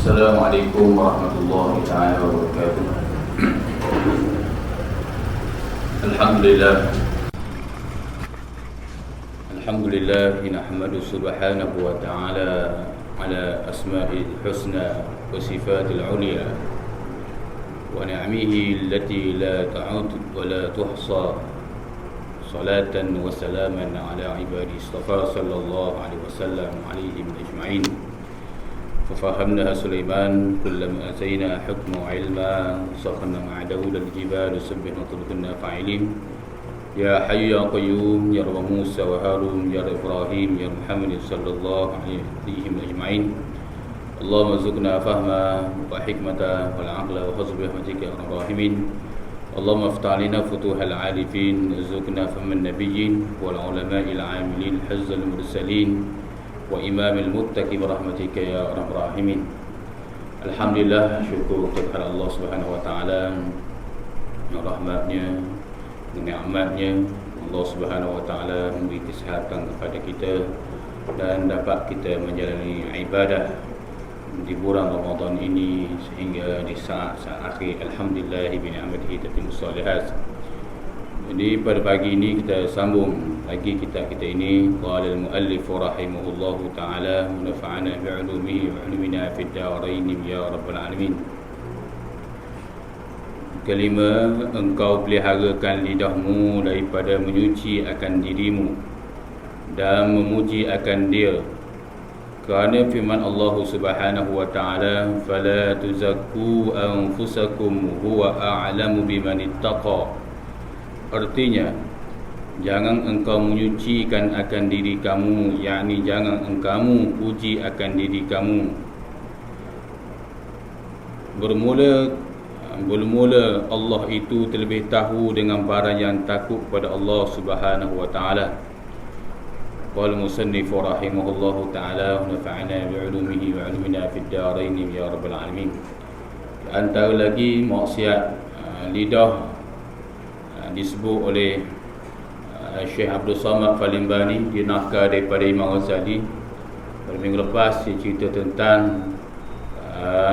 Assalamualaikum warahmatullahi taala wabarakatuh. Alhamdulillah nahmadu subhanahu wa ta'ala ala asma'il husna wa sifatil ulia wa ni'amihi allati la ta'ud wa la tuhsa, salatan wa salaman ala ibadi istafa sallallahu alaihi wasallam alaihim ajma'in. ففهمناها سليمان كلما أتينا حكم وعلما سخرنا مع داود الجبال سبح وتركنا فاعلين يا حي يا قيوم يا رب موسى وهارون يا رب إبراهيم يا محمد صلى الله عليهم أجمعين اللهم ارزقنا فهما وحكمة والعقل وحسن برحمتك يا أرحم الراحمين اللهم افتح علينا فتوح العارفين ارزقنا فهم النبيين والعلماء العاملين حز المرسلين wa imamil muttaqi birahmatika ya arhamar rahimin. Alhamdulillah, syukur kepada Allah Subhanahu wa taala, rahmatnya, nikmatnya. Allah Subhanahu wa taala memberi kesihatan kepada kita dan dapat kita menjalani ibadah di bulan Ramadan ini sehingga di saat akhir. Alhamdulillah bi ni'matihi tatimmus shalihat. Jadi pada pagi ini kita sambung lagi kitab kita ini. Qala al-muallif rahimahullahu ta'ala wa nafa'ana bi'ulumihi wa 'ulumina fid darain ya rabbal alamin. Kelima, engkau peliharakan lidahmu daripada menyuci akan dirimu dan memuji akan dia. Kerana firman Allah Subhanahu wa ta'ala, fala tuzakku anfusakum huwa a'lamu biman ittaqa. Artinya, jangan engkau menyucikan akan diri kamu, yakni jangan engkau puji akan diri kamu. Bermula Allah itu terlebih tahu dengan barang yang takut pada Allah Subhanahu wa taala. Qala musannif rahimahullahu taala wa nafa'ana bi'ulumihi wa 'ulumina fid darain ya rabbal alamin. Antara lagi maksiat lidah disebut oleh Syekh Abdul Samad Falimbani, dia nakal daripada Imam Ghazali. Pada minggu lepas dia cerita tentang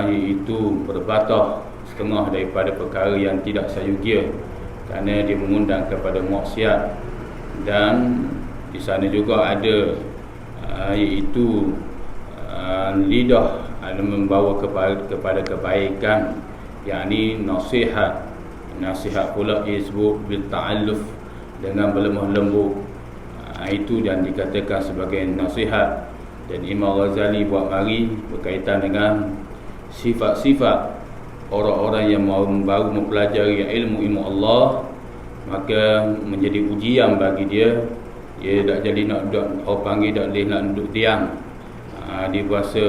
iaitu berbatah setengah daripada perkara yang tidak sayugia kerana dia mengundang kepada maksiat. Dan di sana juga ada iaitu lidah membawa kepada kebaikan, yakni nasihat. Nasihat pula disebut bil ta'alluf, dengan berlemah lembut. Itu yang dikatakan sebagai nasihat. Dan Imam Ghazali buat mari berkaitan dengan sifat-sifat orang-orang yang baru mempelajari ilmu Allah, maka menjadi ujian bagi dia. Dia tak jadi nak duduk, orang panggil tak boleh nak duduk diam. Dia berasa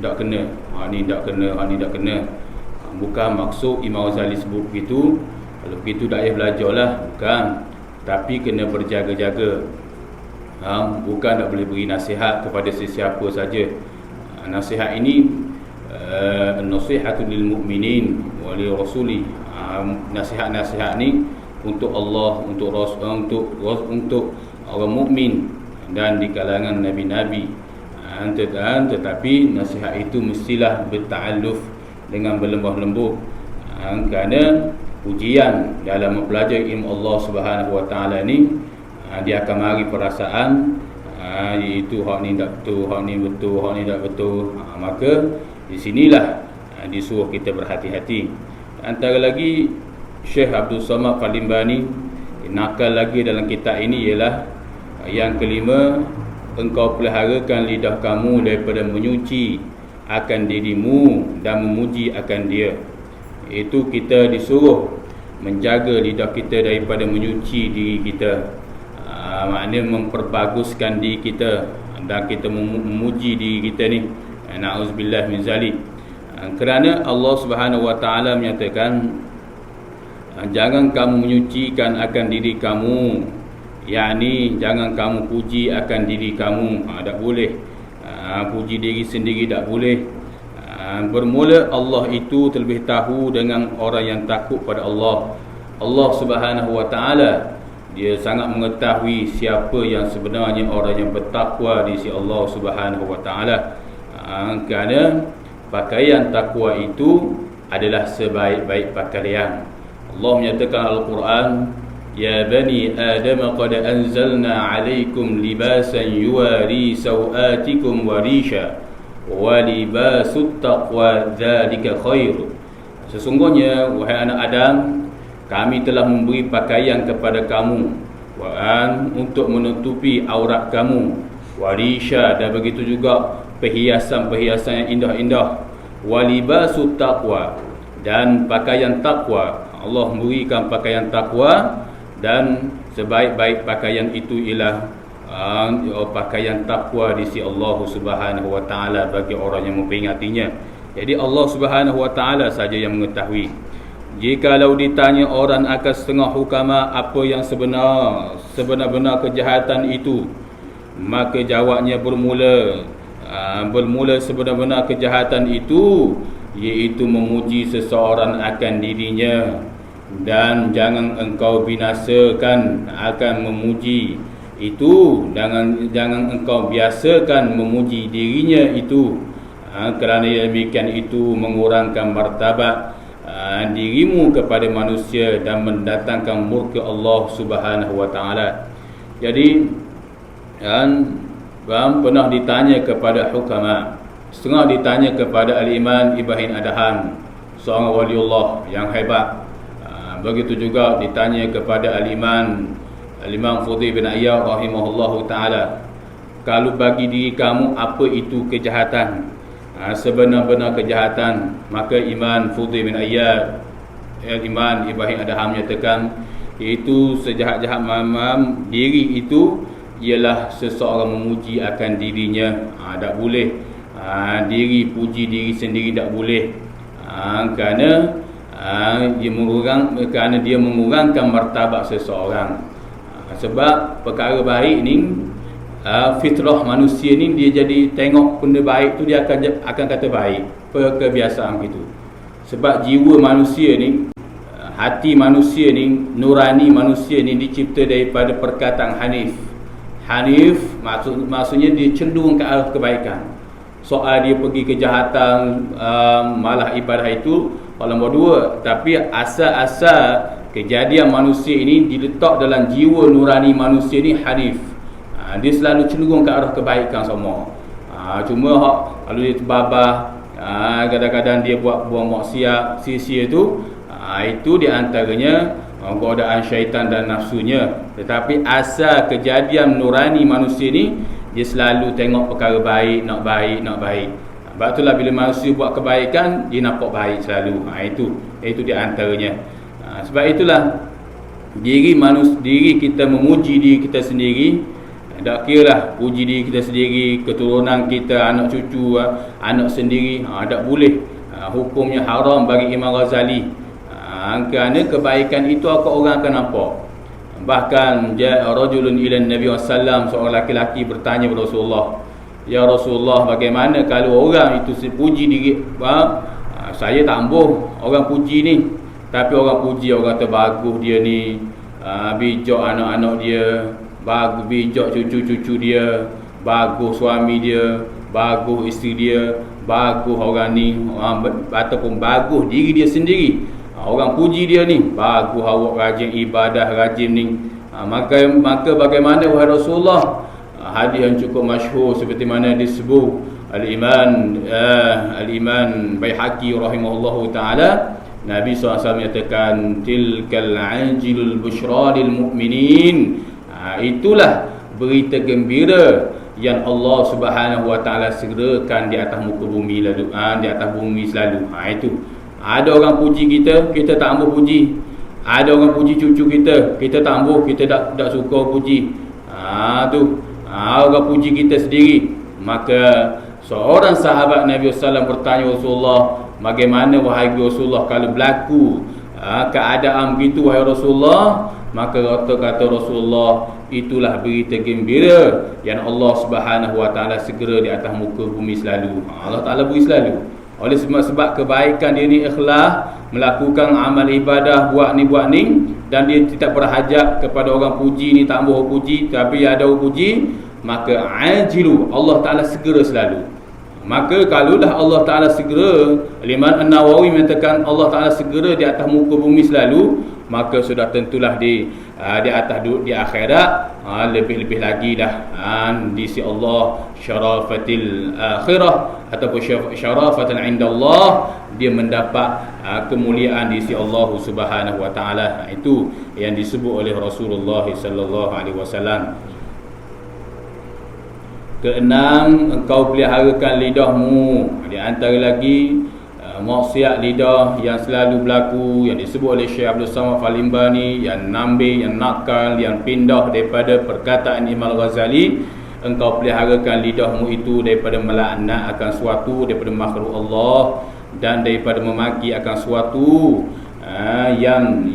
tak kena, ni tak kena, ni tak kena. Bukan maksud Imam Ghazali sebut begitu. Kalau begitu tak payah belajarlah, bukan. Tapi kena berjaga-jaga. Bukan tak boleh beri nasihat kepada sesiapa saja. Nasihat ini nasihatul lil mu'minin wa li rasuli. Nasihat-nasihat ni untuk Allah, untuk Rasul, untuk orang mukmin dan di kalangan nabi-nabi. Tetapi nasihat itu mestilah berta'alluf, dengan berlembah lembut. Kerana ujian dalam mempelajari ilmu Allah Subhanahu wa taala ni, dia akan mari perasaan iaitu hak ni tak betul, hak ni betul, hak ni tak betul. Maka di sinilah disuruh kita berhati-hati. Antara lagi Syekh Abdul Samad Falimbani nakal lagi dalam kitab ini ialah yang kelima, engkau peliharakan lidah kamu daripada menyuci akan dirimu dan memuji akan dia. Itu kita disuruh menjaga lidah kita daripada menyuci diri kita. Maknanya memperbaguskan diri kita dan kita memuji diri kita ni. Na'udzubillah min zalik. Kerana Allah Subhanahu wa taala menyatakan, jangan kamu menyucikan akan diri kamu, yakni jangan kamu puji akan diri kamu. Tak boleh. Puji diri sendiri tak boleh. Bermula Allah itu terlebih tahu dengan orang yang takut pada Allah. Allah Subhanahu wa taala, dia sangat mengetahui siapa yang sebenarnya orang yang bertakwa di sisi Allah Subhanahu wa taala. Kerana pakaian takwa itu adalah sebaik-baik pakaian. Allah menyatakan Al-Quran, Ya bani Adam qad anzalna alaikum libasan yuwari sawatikum warisha wa libasut taqwa dzalika khair. Sesungguhnya wahai anak Adam, kami telah memberi pakaian kepada kamu untuk menutupi aurat kamu, warisha, dan begitu juga perhiasan-perhiasan yang indah-indah, wa libasut taqwa, dan pakaian takwa. Allah memberikan pakaian takwa, dan sebaik-baik pakaian itu ialah pakaian takwa di sisi Allah Subhanahu wa taala bagi orang yang memperingatinya. Jadi Allah Subhanahu wa taala saja yang mengetahui. Jikalau ditanya orang akan setengah hukama apa yang sebenar-benar kejahatan itu, maka jawabnya bermula sebenar-benar kejahatan itu iaitu memuji seseorang akan dirinya, dan jangan engkau binasakan akan memuji itu, jangan engkau biasakan memuji dirinya itu, kerana demikian itu mengurangkan martabat dirimu kepada manusia dan mendatangkan murka Allah Subhanahu wa taala. Jadi pernah ditanya kepada hukama, setengah ditanya kepada Al-Imam Ibrahim Adham, seorang waliullah yang hebat. Begitu juga ditanya kepada Al-Imam Fudhi bin Iyad rahimahullahu ta'ala, kalau bagi diri kamu apa itu kejahatan, sebenar-benar kejahatan? Maka Imam Fudhi bin Iyad, Imam Ibrahim Adham menyatakan, iaitu sejahat-jahat mamam diri itu ialah seseorang memuji akan dirinya. Tak boleh diri puji diri sendiri, tak boleh, kerana dia mengurangkan martabat seseorang. Sebab perkara baik ni, fitrah manusia ni, dia jadi tengok benda baik tu dia akan kata baik, kebiasaan gitu. Sebab jiwa manusia ni, hati manusia ni, nurani manusia ni dicipta daripada perkataan Hanif. Hanif maksudnya dia cenderung ke arah kebaikan. Soal dia pergi kejahatan, malah ibadah itu kalau nombor dua, tapi asal-asal kejadian manusia ini diletak dalam jiwa nurani manusia ni Hanif. Dia selalu cenderung ke arah kebaikan semua. Cuma kalau dia terbabah, kadang-kadang dia buang maksiat, sia-sia itu di antaranya godaan syaitan dan nafsunya. Tetapi asal kejadian nurani manusia ni, dia selalu tengok perkara baik, nak baik. Sebab itulah bila manusia buat kebaikan, dia nampak baik selalu. Itu di antaranya. Sebab itulah diri kita memuji diri kita sendiri. Tak kira lah puji diri kita sendiri, keturunan kita, anak cucu, anak sendiri, tak boleh. Hukumnya haram bagi Imam Ghazali. Kerana kebaikan itu orang akan nampak. Bahkan rajulun ila Nabi sallallahu, seorang laki-laki bertanya kepada Rasulullah, Ya Rasulullah, bagaimana kalau orang itu puji diri, saya tak ambuh orang puji ni, tapi orang puji, orang kata bagus dia ni, bijak anak-anak dia, bagus bijak cucu-cucu dia, bagus suami dia, bagus isteri dia, bagus orang ni, ataupun bagus diri dia sendiri. Orang puji dia ni, bagus awak rajin ibadah, rajin ni. Maka bagaimana wahai Rasulullah? Hadis yang cukup masyhur seperti mana disebut Al-Imam Baihaqi rahimahullahu ta'ala, Nabi SAW menyatakan, tilkal ajilul busyra lil mu'minin. Itulah berita gembira yang Allah Subhanahu wa ta'ala segerakan di atas muka bumi lalu, di atas bumi selalu. Itu ada orang puji kita tak ambil puji. Ada orang puji cucu kita tak ambil, kita tak suka puji. Orang puji kita sendiri. Maka seorang sahabat Nabi SAW bertanya Rasulullah, bagaimana wahai Rasulullah kalau berlaku keadaan begitu wahai Rasulullah? Maka kata Rasulullah, itulah berita gembira yang Allah Subhanahu wa ta'ala segera di atas muka bumi selalu. Allah Ta'ala beri selalu. Oleh sebab kebaikan dia ni ikhlas, melakukan amal ibadah, buat ni, dan dia tidak berhajat kepada orang puji ni, tak mahu puji, tapi ada orang puji, maka ajilu, Allah Ta'ala segera selalu. Maka kalaulah Allah Ta'ala segera, Imam An-Nawawi mengatakan Allah Ta'ala segera di atas muka bumi selalu, maka sudah tentulah di atas di akhirat, lebih-lebih lagi dah di sisi Allah syarafatil akhirah ataupun syarafatan inda Allah, dia mendapat kemuliaan di sisi Allah Subhanahu wa taala. Itu yang disebut oleh Rasulullah sallallahu alaihi wasallam. Keenam, engkau peliharakan lidahmu. Di antara lagi maksiat lidah yang selalu berlaku, yang disebut oleh Syekh Abdul Samad Al-Limbani, yang nambil, yang nakal, yang pindah daripada perkataan Imam Ghazali. Engkau peliharakan lidahmu itu daripada melaknat akan suatu, daripada makhluk Allah, dan daripada memaki akan suatu yang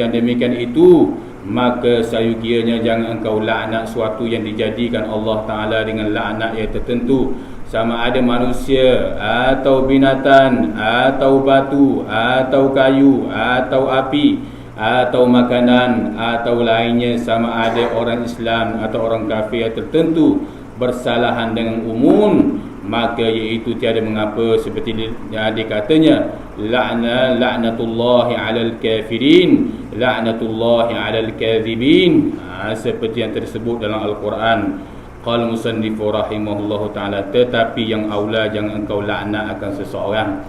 demikian itu, maka sayukianya jangan engkau laknat suatu yang dijadikan Allah Ta'ala dengan laknat yang tertentu, sama ada manusia atau binatang atau batu atau kayu atau api atau makanan atau lainnya, sama ada orang Islam atau orang kafir tertentu bersalahan dengan umum, maka iaitu tiada mengapa, seperti dikatanya la'natullahi 'alal kafirin, la'natullahi 'alal kadhibin, seperti yang tersebut dalam Al-Quran. Qala musannif rahimahullahu taala, tetapi yang aula jangan engkau laknat akan seseorang.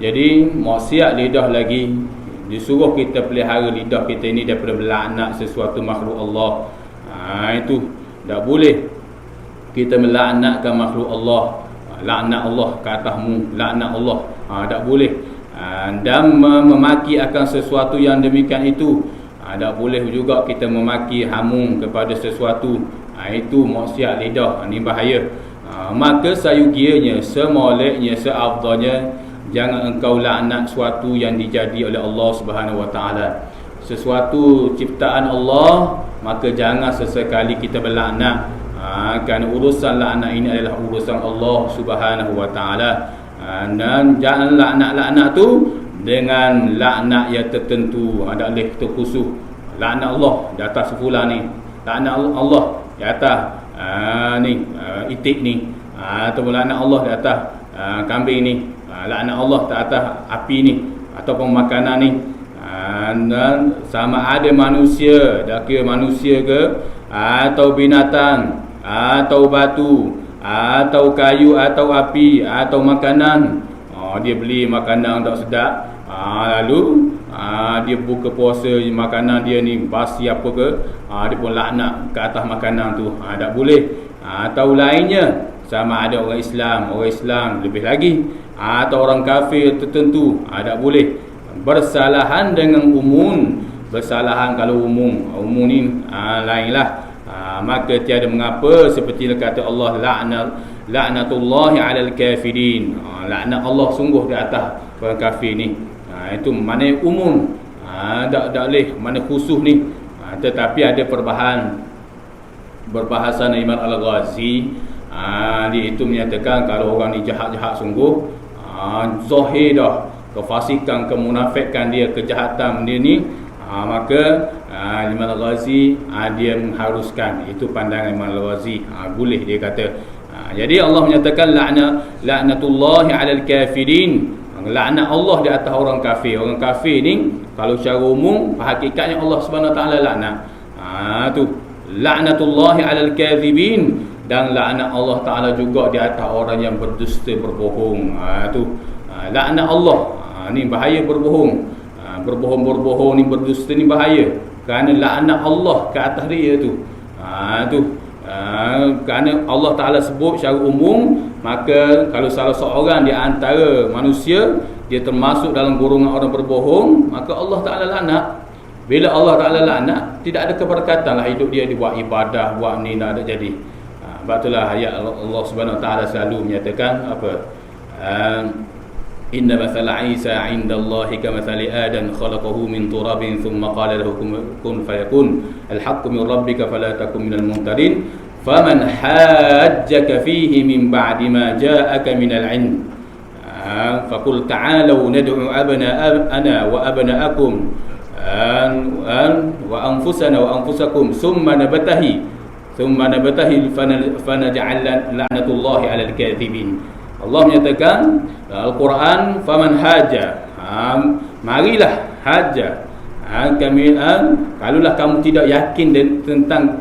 Jadi maksiat lidah lagi, disuruh kita pelihara lidah kita ini daripada melaknat sesuatu makhluk Allah. Itu tak boleh kita melaknatkan makhluk Allah, laknat Allah ke atasmu, laknat Allah, tak boleh. Dan memaki akan sesuatu yang demikian itu, tak boleh juga kita memaki hamun kepada sesuatu. Itu maksiat lidah, ini bahaya. Maka sayugianya, semoleknya, seafdalnya, jangan engkau laknat sesuatu yang dijadi oleh Allah Subhanahu wa taala. Sesuatu ciptaan Allah, maka jangan sesekali kita berlaknat. Kerana urusan laknat ini adalah urusan Allah Subhanahu wa taala. Dan jangan laknat-laknat tu dengan laknat yang tertentu. Ada boleh kita khusus laknat Allah di atas fulan ni, laknat Allah di atas itik ni, ataupun laknat Allah di atas kambing ni, laknat Allah di atas api ni, ataupun makanan ni. Dan sama ada manusia, dah kira manusia ke, atau binatang, atau batu, atau kayu, atau api, atau makanan. Dia beli makanan tak sedap, lalu dia buka puasa, makanan dia ni basi apa ke, dia pun laknat ke atas makanan tu. Tak boleh. Atau lainnya, sama ada orang Islam lebih lagi, atau orang kafir tertentu, tak boleh. Bersalahan dengan umum, bersalahan kalau umum ni lainlah. Maka tiada mengapa, seperti kata Allah, la'natullahi 'alal kafirin, laknat Allah sungguh di atas orang kafir ni. Itu mana umum, tak boleh mana khusus ni. Tetapi ada perbahasan Imam Al-Ghazi, dia itu menyatakan kalau orang ni jahat-jahat sungguh, zahir dah kefasikan, kemunafikan dia, kejahatan dia ni, maka Imam Al-Ghazi dia mengharuskan. Itu pandangan Imam Al-Ghazi, boleh dia kata. Jadi Allah menyatakan la'natullahi 'alal kafirin, laknat Allah di atas orang kafir. Orang kafir ni kalau secara umum hakikatnya Allah Subhanahu wa taala laknat. Tu la'natullahi 'alal kadhibin, dan laknat Allah taala juga di atas orang yang berdusta, berbohong. Tu laknat Allah. Ni bahaya berbohong. Berbohong ni, berdusta ni bahaya. Kerana laknat Allah ke atas dia tu. Kerana Allah Ta'ala sebut secara umum, maka kalau salah seorang di antara manusia dia termasuk dalam golongan orang berbohong, maka Allah Ta'ala laknat. Bila Allah Ta'ala laknat, tidak ada keberkatan lah hidup dia, dibuat ibadah, buat ni, tak ada jadi. Sebab itulah ayat Allah Subhanahu Wa Ta'ala selalu menyatakan apa? Inna mathala Isa 'inda Allahi kamathali Adam khalaqahu min turabin thumma qala lahu kun fayakun al-haqqu min rabbika fala takun minal mumtarin faman hajjaka fihi min ba'di ma ja'aka minal 'ilm faqul ta'alu nad'u abna'ana wa abna'akum wa anfusana wa anfusakum thumma nabtahi thumma nabtahil fanaj'al la'natullahi 'alal kadhibin. Allah menyatakan dalam Al-Quran, faman haja, marilah haja kami, kalaulah kamu tidak yakin tentang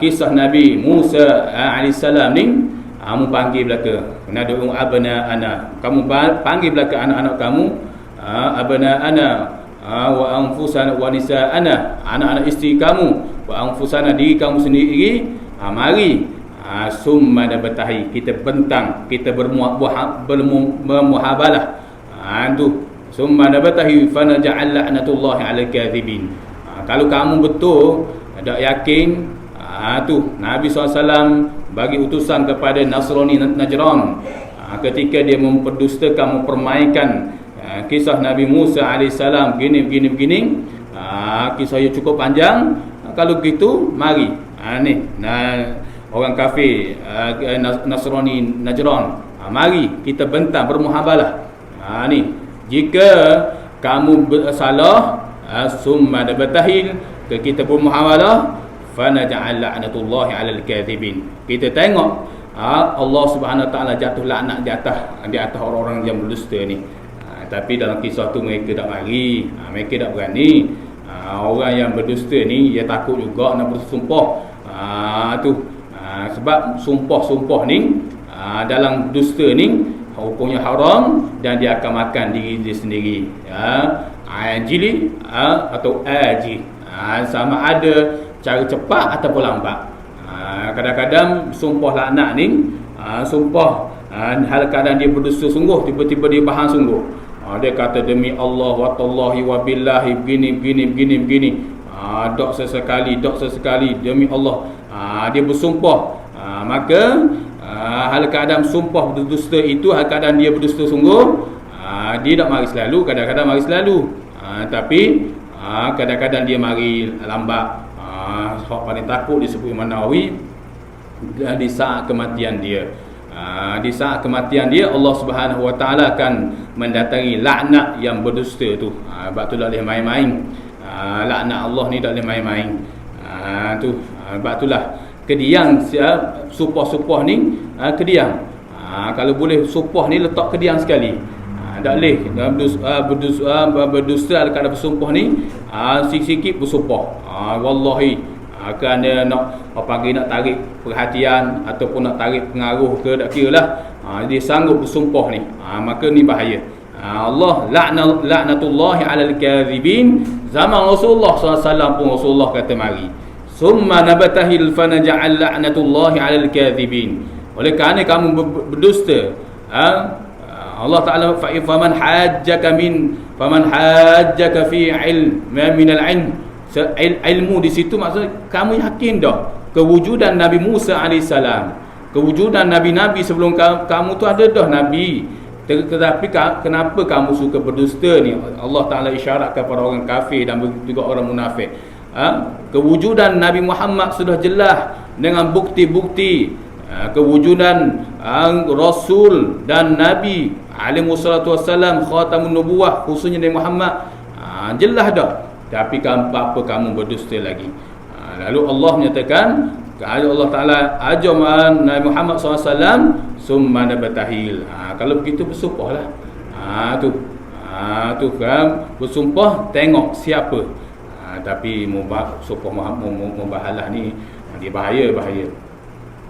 kisah Nabi Musa alaihissalam ni, kamu panggil belaka, nad'u abna'ana, kamu panggil belaka anak-anak kamu, abna'ana wa anfusana wa nisa'ana, anak-anak isteri kamu, wa anfusana, diri kamu sendiri, mari summa nabtahi, kita bentang, kita bermuhabalah, tu summa nabtahi fanaj'al la'natullahi 'alal kadhibin. Kalau kamu betul tak yakin, tu Nabi SAW bagi utusan kepada Nasrani Najran, ketika dia memperdustakan, mempermainkan kisah Nabi Musa alaihissalam, begini, kisahnya cukup panjang. Kalau gitu mari, ni orang kafir Nasrani Najran, mari kita bentang, bermuhabalah. Ni jika kamu salah, summa nabtahil, kita bermuhabalah, fanaj'al la'natullahi 'alal kadhibin. Kita tengok Allah Subhanahu Wa Taala jatuh laknat di atas orang-orang yang berdusta ni. Tapi dalam kisah tu mereka tak mari, mereka tak berani. Orang yang berdusta ni dia takut juga nak bersumpah. Sebab sumpah ni dalam dusta ni hukumnya haram, dan dia akan makan diri dia sendiri. Ajili atau aji, sama ada cara cepat ataupun lambat. Kadang-kadang sumpah laknat ni, sumpah hal keadaan dia berdusta sungguh, tiba-tiba dia bahan sungguh. Dia kata demi Allah wa tallahi wa billahi begini. Dok sesekali demi Allah. Dia bersumpah. Maka hal keadaan sumpah berdusta itu, hal keadaan dia berdusta sungguh, dia tak mari selalu, kadang-kadang mari selalu. Tapi kadang-kadang dia mari lambat. Hak paling takut disebut Imam Nawawi, di saat kematian dia. Di saat kematian dia, Allah Subhanahu Wa Taala akan mendatangi laknat yang berdusta tu. Sebab tu tak boleh main-main. Laknat Allah ni tak boleh main-main. Sebab itulah kediang supah-supah ni, kediang. Kalau boleh supah ni letak kediang sekali. Tak boleh berdusta kalau bersumpah ni sikit-sikit bersumpah. Wallahi kerana nak nak tarik perhatian ataupun nak tarik pengaruh ke, tak kira lah, dia sanggup bersumpah ni, maka ni bahaya. Allah la'natullahi 'alal kadhibin. Zaman Rasulullah SAW pun Rasulullah kata mari, summa nabtahil fanaj'al la'natullahi 'alal kadhibin. Oleh kerana kamu berdusta, Allah Ta'ala faman hajjaka fi min al-ilm, ilmu di situ maksudnya kamu yakin dah kewujudan Nabi Musa alaihissalam, kewujudan nabi-nabi sebelum kamu tu ada dah nabi, tetapi kenapa kamu suka berdusta ni? Allah Ta'ala isyarat kepada orang kafir dan juga orang munafik. Kewujudan Nabi Muhammad sudah jelas dengan bukti-bukti kewujudan Rasul dan Nabi alaihi wassalatu wassalam, khatamun nubuwah, khususnya Nabi Muhammad, jelas dah. Tapi apa kamu berdusta lagi? Lalu Allah menyatakan, Allah Ta'ala ajar Nabi Muhammad SAW, summa nabtahil. Kalau begitu bersumpahlah. Tu kan bersumpah, tengok siapa. Tapi sumpah mubahalah ni dia bahaya.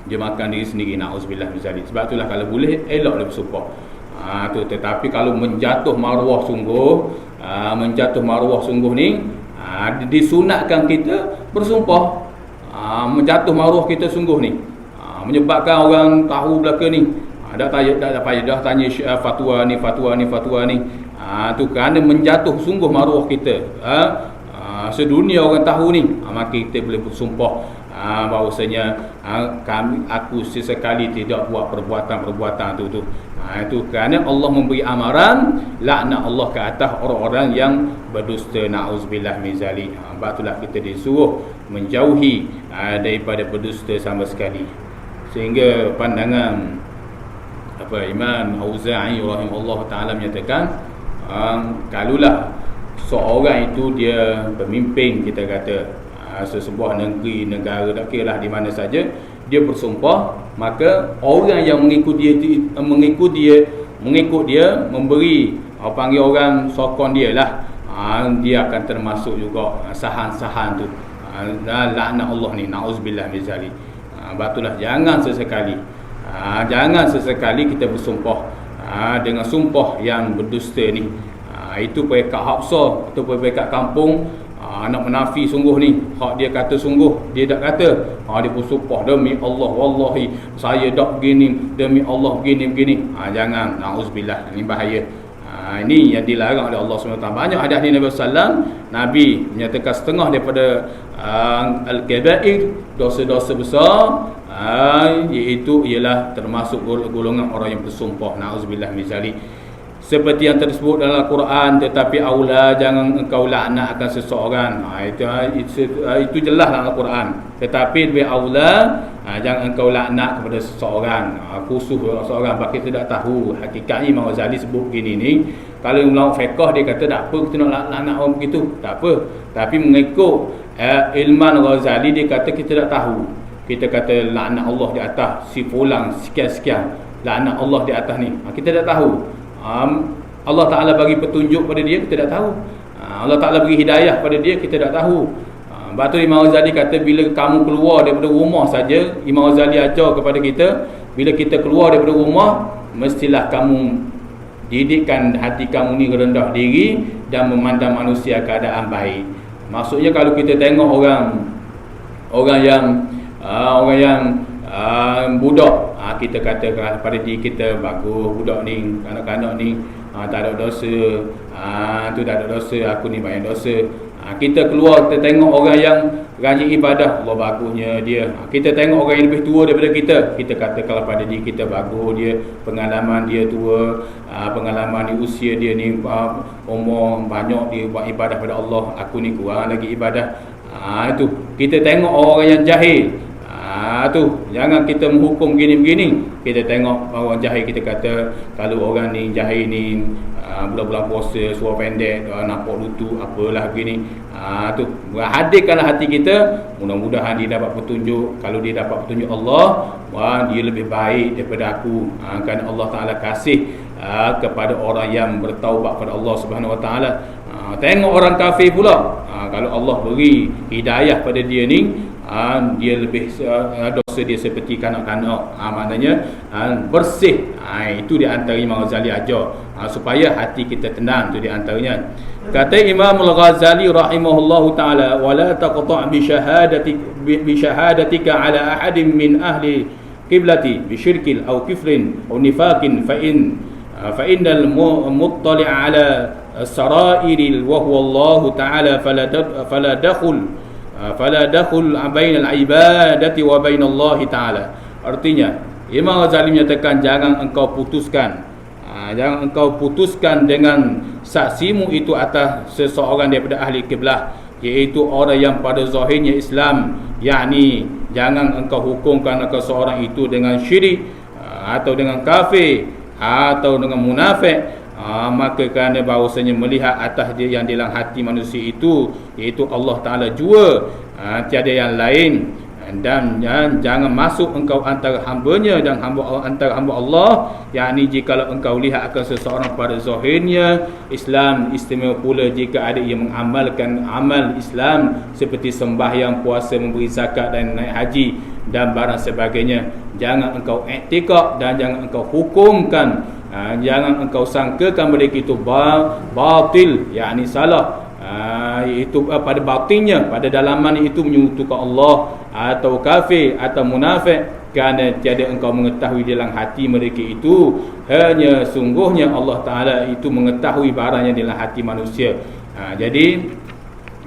Dia makan diri sendiri, na'udzubillah min zalik. Sebab itulah kalau boleh eloklah bersumpah. Tetapi kalau menjatuh maruah sungguh ni, disunatkan kita bersumpah. Menjatuh maruah kita sungguh ni, menyebabkan orang tahu belaka ni, dah payah tanya fatwa ni. Tu kerana menjatuh sungguh maruah kita, sedunia orang tahu ni, maka kita boleh bersumpah bahawasanya aku sesekali tidak buat perbuatan tu. Itu kerana Allah memberi amaran laknat Allah ke atas orang-orang yang berdusta, na'udzubillah min zalik. Sebab itulah kita disuruh menjauhi daripada berdusta sama sekali. Sehingga pandangan Imam Auza'i rahimahullah ta'ala menyatakan, kalulah seorang itu dia pemimpin, kita kata sesebuah negeri, negara, tak kira lah di mana saja, dia bersumpah, maka orang yang mengikut dia memberi, panggil orang sokong dia lah, dia akan termasuk juga sahan-sahan tu. Laknat Allah ni, na'uzubillah min zalik. Batulah jangan sesekali kita bersumpah dengan sumpah yang berdusta ni. Itu pekat Hafsah atau pekat kampung, nak menafi sungguh ni, hak dia kata sungguh, dia tak kata, dia bersumpah demi Allah, wallahi saya tak begini, demi Allah begini. Jangan, na'uzubillah, ini bahaya. Ini yang dilarang oleh Allah SWT. Banyak hadis di Nabi SAW, Nabi menyatakan setengah daripada al-kabair, dosa-dosa besar, iaitu ialah termasuk golongan orang yang bersumpah, na'uzubillah min zalik. Seperti yang tersebut dalam Al-Quran, tetapi aula jangan engkau laknat akan seseorang. Itu jelas dalam Al-Quran. Tetapi lebih aula jangan engkau laknat kepada seseorang, khusus seseorang. Bagi tidak tahu hakikatnya, Imam Ghazali sebut begini ni. Kalau ulama fiqh dia kata tak apa kita nak laknat orang begitu, tak apa. Tapi mengikut ilman Ghazali, dia kata kita tak tahu. Kita kata laknat Allah di atas si fulan sekian-sekian, laknat Allah di atas ni, kita tak tahu. Allah Ta'ala bagi petunjuk pada dia, kita tak tahu. Allah Ta'ala bagi hidayah pada dia, kita tak tahu. Sebab tu Imam Ghazali kata, bila kamu keluar daripada rumah saja, Imam Ghazali ajar kepada kita, bila kita keluar daripada rumah, mestilah kamu didikkan hati kamu ni rendah diri dan memandang manusia keadaan baik. Maksudnya kalau kita tengok orang yang budak, kita kata pada diri kita, bagus budak ni, kanak-kanak ni tak ada dosa, tu tak ada dosa, aku ni banyak dosa. Kita keluar, kita tengok orang yang rajin ibadah, Allah bagusnya dia. Kita tengok orang yang lebih tua daripada kita kata kalau pada diri kita, bagus dia, pengalaman dia tua, pengalaman di usia dia ni umur banyak, dia buat ibadah pada Allah, aku ni kurang lagi ibadah. Itu kita tengok orang yang jahil, tu jangan kita menghukum begini-begini. Kita tengok orang jahil, kita kata kalau orang ni jahil ni bulan-bulan puasa suara pendek, nampak lutut apalah begini. Tu hadirkanlah hati kita, mudah-mudahan dia dapat petunjuk. Kalau dia dapat petunjuk Allah, dia lebih baik daripada aku, kerana Allah Ta'ala kasih kepada orang yang bertaubat pada Allah Subhanahu Wa Ta'ala. Tengok orang kafir pula, kalau Allah beri hidayah pada dia ni, dia lebih dosa dia seperti kanak-kanak, maknanya bersih. Itu di antara Imam Ghazali ajar, supaya hati kita tenang. Itu di antaranya. Kata Imam Al-Ghazali rahimahullahu taala, wala taqta' bi shahadatika ala ahadin min ahli qiblati bi syirkin aw kufrin aw nifaqin fa innal muttali' ala sarairil wa huwa Allah taala fala dakhul bainal ibadati wa bainallahi ta'ala. Artinya Imam Ghazali menyatakan, jangan engkau putuskan dengan saksimu itu atas seseorang daripada ahli kiblah, iaitu orang yang pada zahirnya Islam, yakni jangan engkau hukumkan seseorang itu dengan syirik atau dengan kafir atau dengan munafik. Maka kerana bahawasanya melihat atas dia yang dalam hati manusia itu, iaitu Allah Ta'ala jua, tiada yang lain. Dan jangan masuk engkau antara hambanya dan antara hamba Allah, yakni jika engkau lihat akan seseorang pada zahirnya Islam, istimewa pula jika ada ia mengamalkan amal Islam seperti sembahyang, puasa, memberi zakat dan naik haji dan barang sebagainya. Jangan engkau i'tikad dan jangan engkau hukumkan, jangan engkau sangkakan mereka itu batil, yakni salah, itu pada batinnya, pada dalaman itu menyekutukan Allah atau kafir atau munafik, kerana tiada engkau mengetahui dalam hati mereka itu, hanya sungguhnya Allah Ta'ala itu mengetahui barang yang dalam hati manusia. Jadi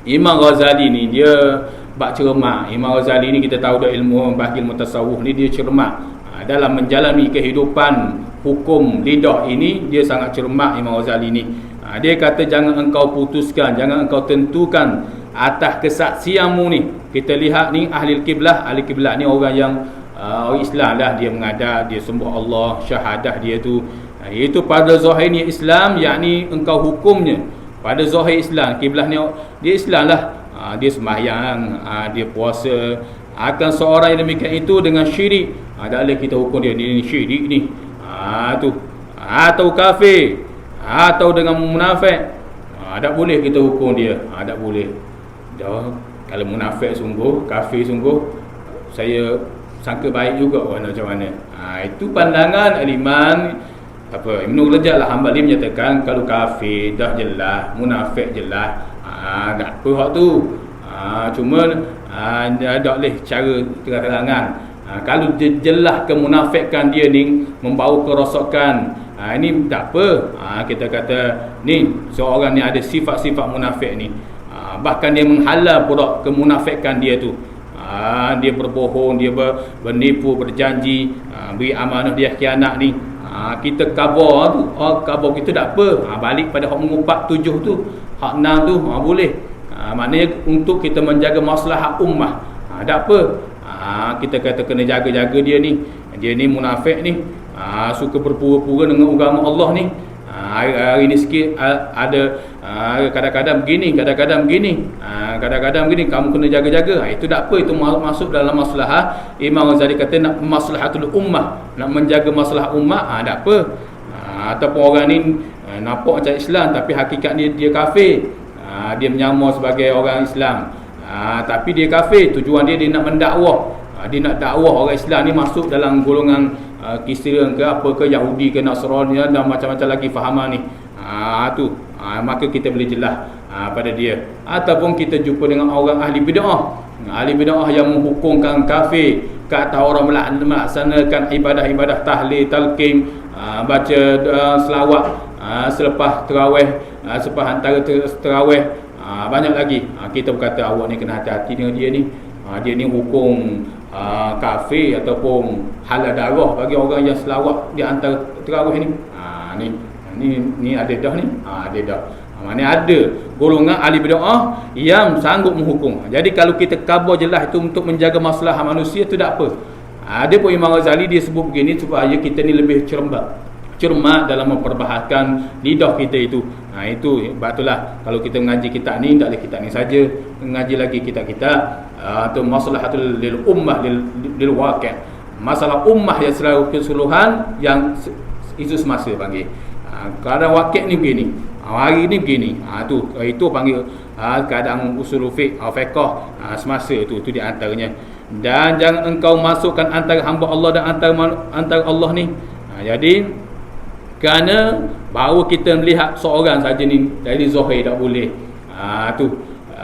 Imam Ghazali ni dia bak cermat. Imam Ghazali ni kita tahu dah ilmu bahagi ilmu tasawuf ni, dia cermat dalam menjalani kehidupan hukum lidah ini. Dia sangat cermat Imam Ghazali ni. Dia kata jangan engkau putuskan, jangan engkau tentukan atas kesaksianmu ni. Kita lihat ni ahli kiblah ni orang yang orang Islam lah, dia mengadap, dia sembah Allah, syahadah dia tu, itu pada zahirnya Islam, yakni engkau hukumnya pada zahir Islam. Kiblah ni dia Islam lah, dia sembahyang, dia puasa, akan seorang yang demikian itu dengan syirik, tak boleh kita hukum dia ni syirik ni. Tu atau kafir, atau dengan munafik, tak boleh kita hukum dia. Tak boleh. Kalau munafik sungguh, kafir sungguh, saya sangka baik juga macam mana. Itu pandangan al-Imam Ibnu Rajab Al-Hambali menyatakan kalau kafir dah jelas, munafik jelas, tak apa hak tu. Cuma tak boleh cara terang-terangan. Kalau jelas kemunafikan dia ni membawa kerosakan, ini tak apa. Kita kata ni seorang ni ada sifat-sifat munafik ni. Bahkan dia menghalau pula kemunafikan dia tu. Dia berbohong, dia bernipu, berjanji, beri amanah, dia khianat ni. Kita khabar tu, khabar kita tak apa. Balik pada hak mengupat 7 tu, hak 6 tu, boleh. Maknanya untuk kita menjaga maslahat ummah, tak apa. Kita kata kena jaga-jaga dia ni. Dia ni munafik ni, suka berpura-pura dengan agama Allah ni. Hari ni sikit ada kadang-kadang begini, kadang-kadang begini, kadang-kadang begini, kamu kena jaga-jaga. Itu tak apa, itu masuk dalam maslahah. Imam Ghazali kata nak maslahatul ummah, nak menjaga maslahat ummah, tak apa. Ataupun orang ni nampak macam Islam tapi hakikat dia kafir. Dia menyamar sebagai orang Islam, tapi dia kafir. Tujuan dia nak mendakwah, dia nak dakwah orang Islam ni masuk dalam golongan Kristian ke apa ke, Yahudi ke, Nasrani dan macam-macam lagi fahaman ni. Maka kita boleh jelas pada dia. Ataupun kita jumpa dengan orang ahli bid'ah, ahli bid'ah yang menghukumkan kafir, kata orang melaksanakan ibadah-ibadah tahlil, talqin, baca selawat selepas tarawih, selepas antara tarawih, banyak lagi. Kita berkata awak ni kena hati-hati dengan dia ni. Dia ni hukum kafir ataupun halal darah bagi orang yang selawat di antara tarawih ni. Ni ada dah ni. Ada dah. Maknanya ada golongan ahli bid'ah yang sanggup menghukum. Jadi kalau kita khabar jelas itu untuk menjaga masalah manusia, itu tak apa. Ada pun Imam Ghazali dia sebut begini supaya kita ni lebih cermat dalam memperbahaskan lidah kita itu. Itu sebab itulah kalau kita mengaji kitab ni, tak boleh kitab ni saja, mengaji lagi kitab-kitab atau maslahatul lil ummah lil waqi'. Masalah ummah yang selalu keseluruhan yang isu semasa panggil. Keadaan waqi' ni begini, hari ni begini. Itu panggil keadaan usul fiqh, fiqh semasa itu di antaranya. Dan jangan engkau masukkan antara hamba Allah dan antara Allah ni. Jadi kerana bahawa kita melihat seorang saja ni dari zahir tak boleh.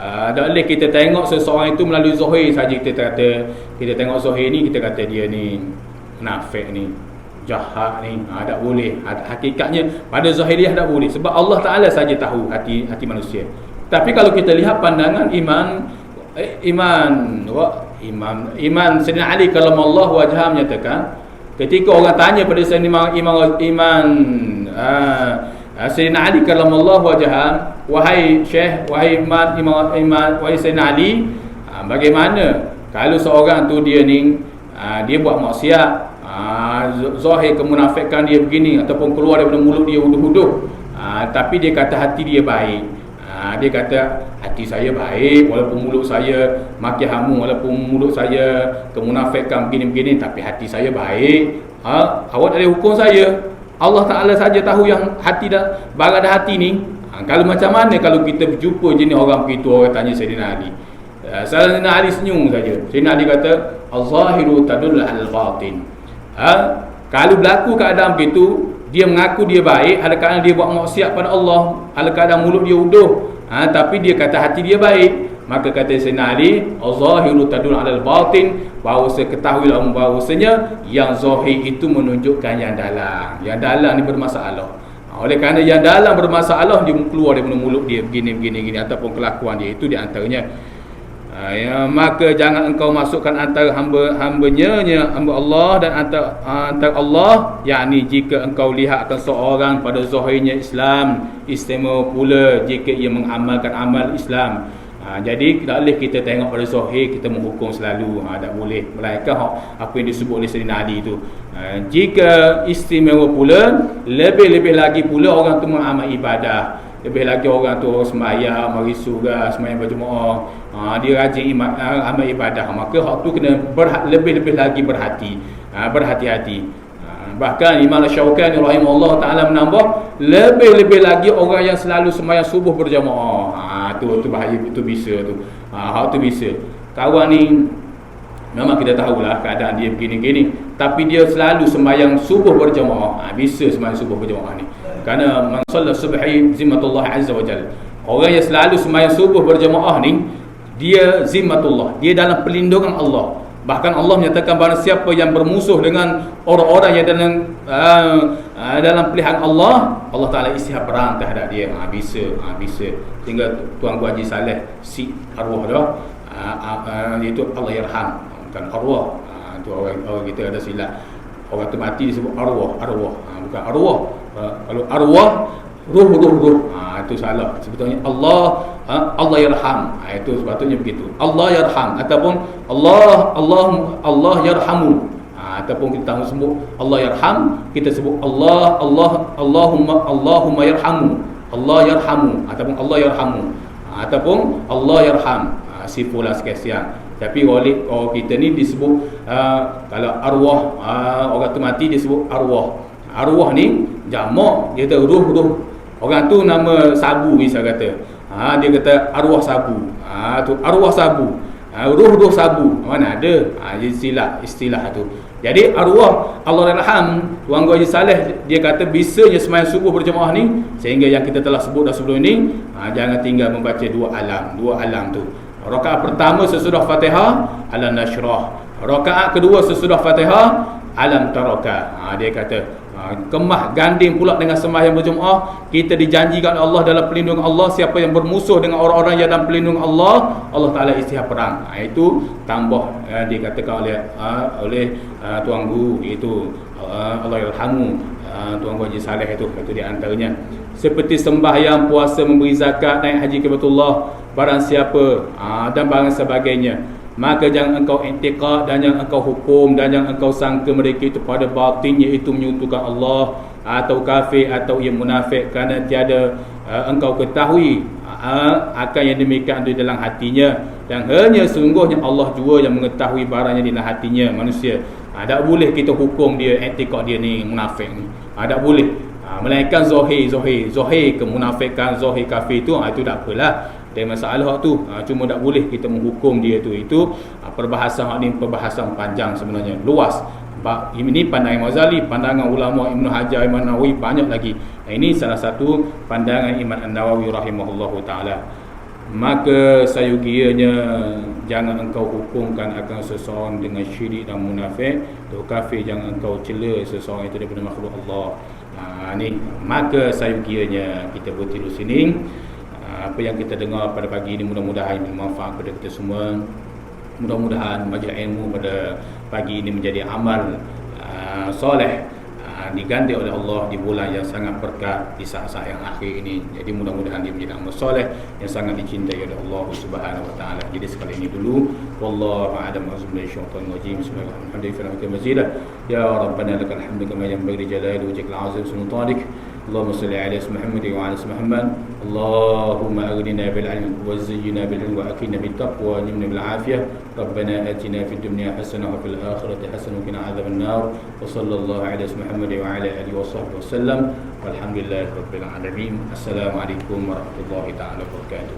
Tak boleh kita tengok seseorang itu melalui zahir saja. Kita tengok zahir ni, kita kata dia ni munafik ni, jahat ni, tak boleh. Hakikatnya pada zahiriah tak boleh, sebab Allah Ta'ala saja tahu hati manusia. Tapi kalau kita lihat pandangan Imam Sayyidina Ali karamallahu wajhah menyatakan, ketika orang tanya pada Sayyidina Sayyidina Ali karamallahu wajhah, wahai Syekh, wahai wahai Sayyidina Ali, bagaimana kalau seorang tu dia dia buat maksiat, zahir kemunafikan dia begini, ataupun keluar daripada mulut dia huduh-huduh, tapi dia kata hati dia baik. Dia kata hati saya baik walaupun mulut saya maki hamu, walaupun mulut saya kemunafikan begini-begini, tapi hati saya baik. Awak tak boleh hukum saya. Allah Ta'ala saja tahu yang hati dah barang hati ni. Kalau macam mana kalau kita berjumpa jenis orang begitu, orang tanya Sayyidina Ali. Sayyidina Ali senyum saja. Sayyidina Ali kata az-zahiru tadullu al-batin. Kalau berlaku keadaan begitu, dia mengaku dia baik, ada keadaan dia buat maksiat pada Allah, ada keadaan mulut dia uduh, tapi dia kata hati dia baik, maka kata Sayyidina Ali, az-zahiru tadullu alal batin, bahawa ketahuilah bahawasanya yang zahir itu menunjukkan yang dalam. Yang dalam ni bermasalah. Oleh kerana yang dalam bermasalah, dia keluar daripada mulut dia begini ataupun kelakuan dia, itu di antaranya. Maka jangan engkau masukkan antara hamba-hambanya, hamba Allah dan antara Allah, yakni jika engkau lihatkan seorang pada zahirnya Islam, istimewa pula jika ia mengamalkan amal Islam. Jadi tak boleh kita tengok pada zahir kita menghukum selalu, tak boleh. Melainkan apa yang disebut oleh Sayyidina Ali itu, jika istimewa pula, lebih-lebih lagi pula orang tu mengamal ibadah, lebih lagi orang tu sembahyang, mari surah, sembahyang berjemaah, dia rajin amal ibadah, maka hak tu kena lebih-lebih lagi berhati-hati. Bahkan Imam Syaukani rahimahullah taala menambah, lebih-lebih lagi orang yang selalu sembahyang subuh berjamaah. Tu bahaya, tu bisa tu. Hak tu bisa. Kawan ni memang kita tahulah keadaan dia begini-gini, tapi dia selalu sembahyang subuh berjamaah. Bisa sembahyang subuh berjamaah ni. Kerana man shalla subhi zimmatullah azza wa jalla. Orang yang selalu sembahyang subuh berjamaah ni, dia zimmatullah, dia dalam perlindungan Allah. Bahkan Allah menyatakan barang siapa yang bermusuh dengan orang-orang yang dalam pilihan Allah, Allah Ta'ala istihad perang terhadap dia. Bisa. Sehingga Tuan Guru Haji Saleh si arwah dah, iaitu Allah yarham, bukan arwah. Tu orang kita ada silap. Orang tu mati disebut arwah. Bukan arwah. Kalau arwah, ruh. Itu salah. Sebetulnya Allah yarham. Itu sepatutnya begitu. Allah yarham ataupun Allah yarhamu. Ataupun kita tahu sebut Allah yarham, kita sebut Allahumma yarhamu. Allah yarhamu ataupun Allah yarhamu. Ataupun Allah yarham. Si fulan sekesian. Tapi oleh kita ni disebut kalau arwah, orang tu mati disebut arwah. Arwah ni jamak, dia kata ruh. Orang tu nama sabu misal kata. Dia kata arwah sabu. Tu arwah sabu. Ruh sabu. Mana ada? Istilah tu. Jadi arwah Allah yarham, Tuan Guru Haji Saleh dia kata bisanya sembahyang subuh berjemaah ni, sehingga yang kita telah sebut dah sebelum ni, jangan tinggal membaca dua alam tu. Rakaat pertama sesudah Fatihah, alam nashrah. Rakaat kedua sesudah Fatihah, alam taraka. Dia kata kemah ganding pula dengan sembahyang berjemaah. Kita dijanjikan Allah dalam perlindungan Allah, siapa yang bermusuh dengan orang-orang yang dalam perlindungan Allah, Allah Ta'ala istihad perang. Itu tambah dikatakan oleh Tuan Guru, iaitu Allah yarhamu, Tuan Guru Haji Saleh itu di antaranya. Seperti sembahyang, puasa, memberi zakat, naik haji ke Baitullah, barang siapa dan barang sebagainya, maka jangan engkau i'tiqad dan jangan engkau hukum dan jangan engkau sangka mereka itu pada batinnya itu menyekutukan Allah atau kafir atau ia munafik, kerana tiada engkau ketahui akan yang demikian itu dalam hatinya, dan hanya sungguhnya Allah jua yang mengetahui barang yang di dalam hatinya manusia. Tak boleh kita hukum dia i'tiqad dia ni munafik ni. Tak boleh. Melainkan zahir kemunafikan, zahir kafir itu tak apalah. Ada masalah tu, cuma tak boleh kita menghukum dia tu. Itu perbahasan ni perbahasan panjang sebenarnya, luas. Ini pandangan Ghazali, pandangan ulama Ibn Hajar, Imam Nawawi, banyak lagi. Ini salah satu pandangan Imam An-Nawawi rahimahullahu taala. Maka sayugianya jangan engkau hukumkan akan seseorang dengan syirik dan munafik atau kafir, jangan engkau cela seseorang itu daripada makhluk Allah. Ni maka sayugianya kita berhenti di sini. Apa yang kita dengar pada pagi ini mudah-mudahan bermanfaat kepada kita semua. Mudah-mudahan majlis ilmu pada pagi ini menjadi amal soleh, diganti oleh Allah di bulan yang sangat berkah di saat-saat yang akhir ini. Jadi mudah-mudahan dia menjadi amal soleh yang sangat dicintai oleh Allah Subhanahu wa taala. Jadi sekali ini dulu, wallahu a'lam bishawab. Syaitanir rajim. Bismillahirrahmanirrahim. Ya Rabbana lakal hamdu kama yanbaghi li jalali wajhikal azim sultanik. اللهم صل على محمد وعلى محمد. اللهم أغننا بالعلم وزينا بالعلم وأكرمنا بالتقوى ونمنا بالعافية. ربنا آتنا في الدنيا حسنة وفي الآخرة حسنة وقنا عذاب النار. وصلى الله على محمد وعلى آله وصحبه وسلم والحمد لله رب العالمين. السلام عليكم ورحمة الله تعالى وبركاته.